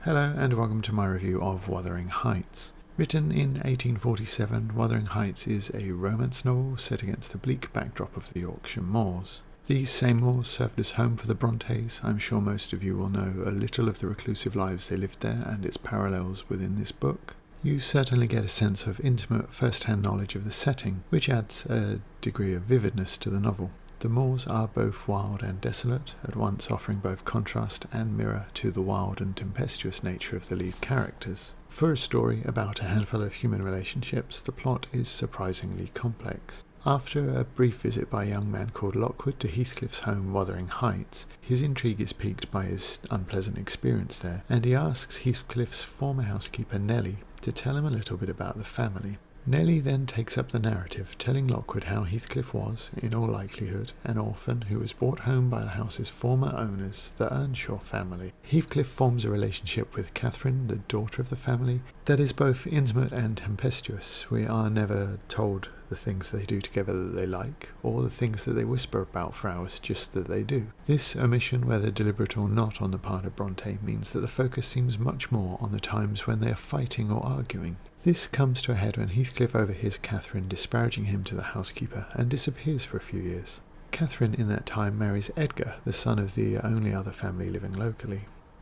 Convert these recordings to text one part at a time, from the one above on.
Hello and welcome to my review of Wuthering Heights. Written in 1847, Wuthering Heights is a romance novel set against the bleak backdrop of the Yorkshire moors. These same moors served as home for the Brontes. I'm sure most of you will know a little of the reclusive lives they lived there and its parallels within this book. You certainly get a sense of intimate first-hand knowledge of the setting, which adds a degree of vividness to the novel. The moors are both wild and desolate, at once offering both contrast and mirror to the wild and tempestuous nature of the lead characters. For a story about a handful of human relationships, the plot is surprisingly complex. After a brief visit by a young man called Lockwood to Heathcliff's home Wuthering Heights, his intrigue is piqued by his unpleasant experience there, and he asks Heathcliff's former housekeeper Nelly to tell him a little bit about the family. Nelly then takes up the narrative, telling Lockwood how Heathcliff was, in all likelihood, an orphan who was brought home by the house's former owners, the Earnshaw family. Heathcliff forms a relationship with Catherine, the daughter of the family, that is both intimate and tempestuous. We are never told the things they do together that they like, or the things that they whisper about for hours, just that they do. This omission, whether deliberate or not on the part of Bronte, means that the focus seems much more on the times when they are fighting or arguing. This comes to a head when Heathcliff overhears Catherine disparaging him to the housekeeper and disappears for a few years. Catherine in that time marries Edgar, the son of the only other family living locally.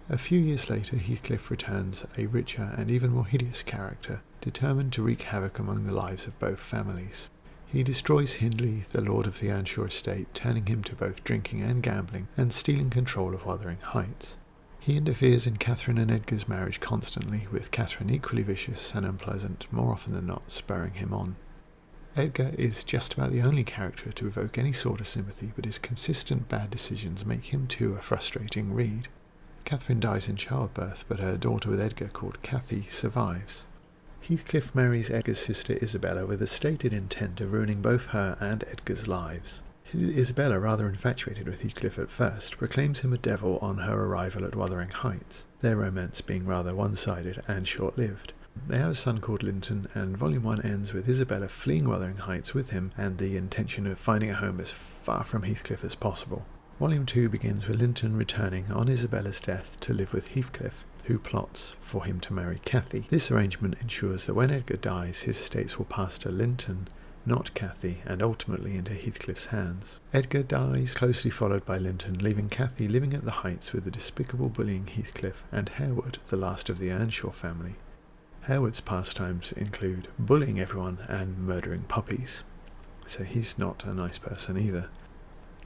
A few years later, Heathcliff returns a richer and even more hideous character, determined to wreak havoc among the lives of both families. He destroys Hindley, the lord of the Earnshaw estate, turning him to both drinking and gambling, and stealing control of Wuthering Heights. He interferes in Catherine and Edgar's marriage constantly, with Catherine equally vicious and unpleasant, more often than not spurring him on. Edgar is just about the only character to evoke any sort of sympathy, but his consistent bad decisions make him too a frustrating read. Catherine dies in childbirth, but her daughter with Edgar, called Cathy, survives. Heathcliff marries Edgar's sister Isabella with the stated intent of ruining both her and Edgar's lives. Isabella, rather infatuated with Heathcliff at first, proclaims him a devil on her arrival at Wuthering Heights, their romance being rather one-sided and short-lived. They have a son called Linton, and Volume 1 ends with Isabella fleeing Wuthering Heights with him and the intention of finding a home as far from Heathcliff as possible. Volume 2 begins with Linton returning on Isabella's death to live with Heathcliff, who plots for him to marry Cathy. This arrangement ensures that when Edgar dies, his estates will pass to Linton, not Cathy, and ultimately into Heathcliff's hands. Edgar dies, closely followed by Linton, leaving Cathy living at the Heights with the despicable bullying Heathcliff and Harewood, the last of the Earnshaw family. Harewood's pastimes include bullying everyone and murdering puppies, so he's not a nice person either.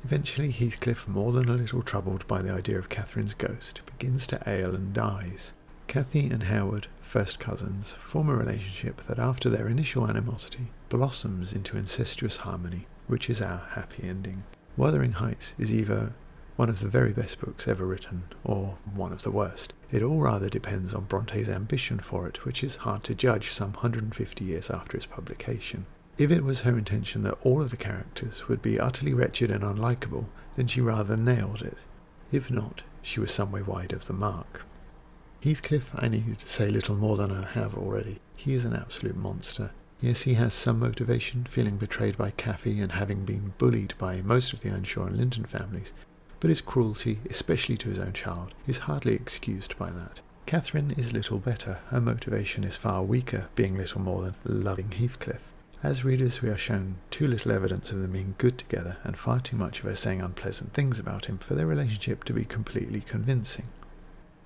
Eventually Heathcliff, more than a little troubled by the idea of Catherine's ghost, begins to ail and dies. Cathy and Harewood, first cousins, form a relationship that after their initial animosity blossoms into incestuous harmony, which is our happy ending. Wuthering Heights is either one of the very best books ever written, or one of the worst. It all rather depends on Bronte's ambition for it, which is hard to judge some 150 years after its publication. If it was her intention that all of the characters would be utterly wretched and unlikable, then she rather nailed it. If not, she was some way wide of the mark. Heathcliff, I need to say little more than I have already. He is an absolute monster. Yes, he has some motivation, feeling betrayed by Cathy and having been bullied by most of the Earnshaw and Linton families, but his cruelty, especially to his own child, is hardly excused by that. Catherine is little better. Her motivation is far weaker, being little more than loving Heathcliff. As readers, we are shown too little evidence of them being good together, and far too much of her saying unpleasant things about him for their relationship to be completely convincing.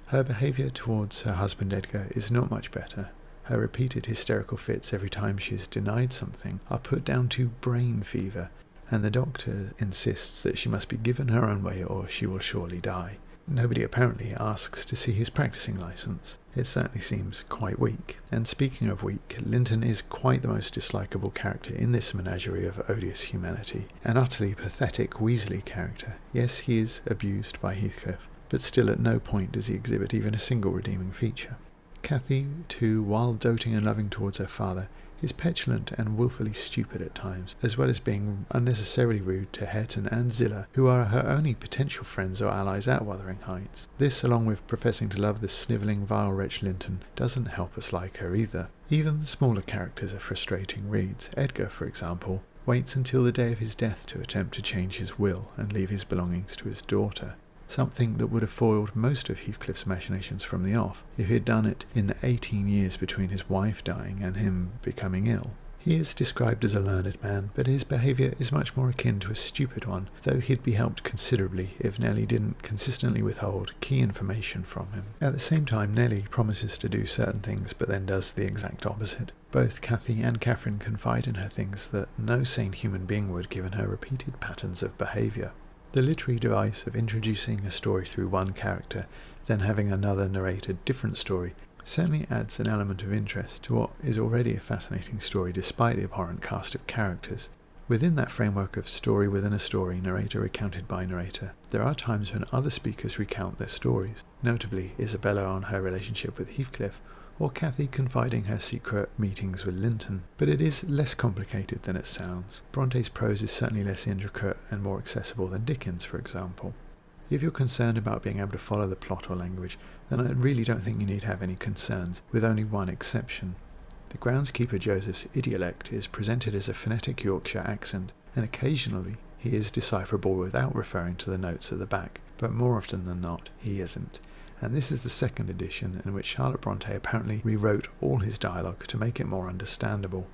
Her behaviour towards her husband Edgar is not much better. Her repeated hysterical fits every time she is denied something are put down to brain fever, and the doctor insists that she must be given her own way or she will surely die. Nobody apparently asks to see his practicing licence. It certainly seems quite weak. And speaking of weak, Linton is quite the most dislikable character in this menagerie of odious humanity. An utterly pathetic Weasley character. Yes, he is abused by Heathcliff, but still at no point does he exhibit even a single redeeming feature. Cathy, too, while doting and loving towards her father, is petulant and wilfully stupid at times, as well as being unnecessarily rude to Hareton and Zillah, who are her only potential friends or allies at Wuthering Heights. This, along with professing to love the snivelling, vile wretch Linton, doesn't help us like her either. Even the smaller characters are frustrating reads. Edgar, for example, waits until the day of his death to attempt to change his will and leave his belongings to his daughter. something that would have foiled most of Heathcliff's machinations from the off if he had done it in the 18 years between his wife dying and him becoming ill. He is described as a learned man, but his behaviour is much more akin to a stupid one, though he'd be helped considerably if Nelly didn't consistently withhold key information from him. At the same time, Nelly promises to do certain things, but then does the exact opposite. Both Cathy and Catherine confide in her things that no sane human being would, given her repeated patterns of behaviour. The literary device of introducing a story through one character, then having another narrate a different story, certainly adds an element of interest to what is already a fascinating story despite the abhorrent cast of characters. Within that framework of story within a story, narrator recounted by narrator, there are times when other speakers recount their stories, notably Isabella on her relationship with Heathcliff, or Cathy confiding her secret meetings with Linton. But it is less complicated than it sounds. Bronte's prose is certainly less intricate and more accessible than Dickens, for example. If you're concerned about being able to follow the plot or language, then I really don't think you need to have any concerns, with only one exception. The groundskeeper Joseph's idiolect is presented as a phonetic Yorkshire accent, and occasionally he is decipherable without referring to the notes at the back, but more often than not he isn't. And this is the second edition, in which Charlotte Bronte apparently rewrote all his dialogue to make it more understandable.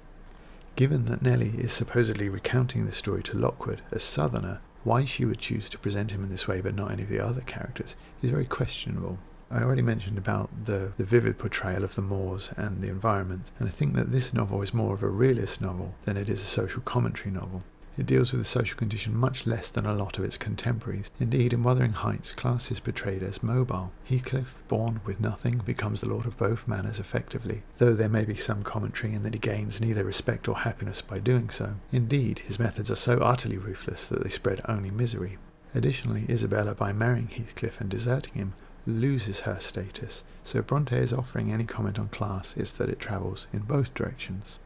Given that Nelly is supposedly recounting the story to Lockwood, a southerner, why she would choose to present him in this way but not any of the other characters is very questionable. I already mentioned about the vivid portrayal of the moors and the environment, and I think that this novel is more of a realist novel than it is a social commentary novel. It deals with the social condition much less than a lot of its contemporaries. Indeed, in Wuthering Heights, class is portrayed as mobile. Heathcliff, born with nothing, becomes the lord of both manors effectively, though there may be some commentary in that he gains neither respect or happiness by doing so. Indeed, his methods are so utterly ruthless that they spread only misery. Additionally, Isabella, by marrying Heathcliff and deserting him, loses her status, so if Bronte is offering any comment on class, it's that it travels in both directions.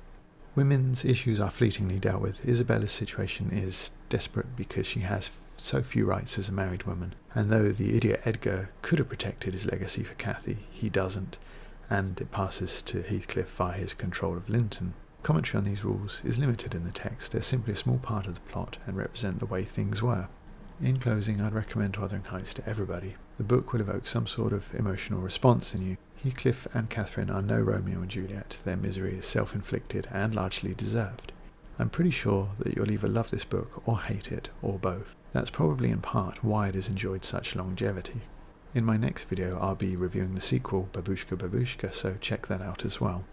Women's issues are fleetingly dealt with. Isabella's situation is desperate because she has so few rights as a married woman, and though the idiot Edgar could have protected his legacy for Cathy, he doesn't, and it passes to Heathcliff via his control of Linton. Commentary on these rules is limited in the text. They're simply a small part of the plot and represent the way things were. In closing, I'd recommend Wuthering Heights to everybody. The book will evoke some sort of emotional response in you. Heathcliff and Catherine are no Romeo and Juliet. Their misery is self-inflicted and largely deserved. I'm pretty sure that you'll either love this book or hate it, or both. That's probably in part why it has enjoyed such longevity. In my next video I'll be reviewing the sequel, Babushka Babushka, so check that out as well.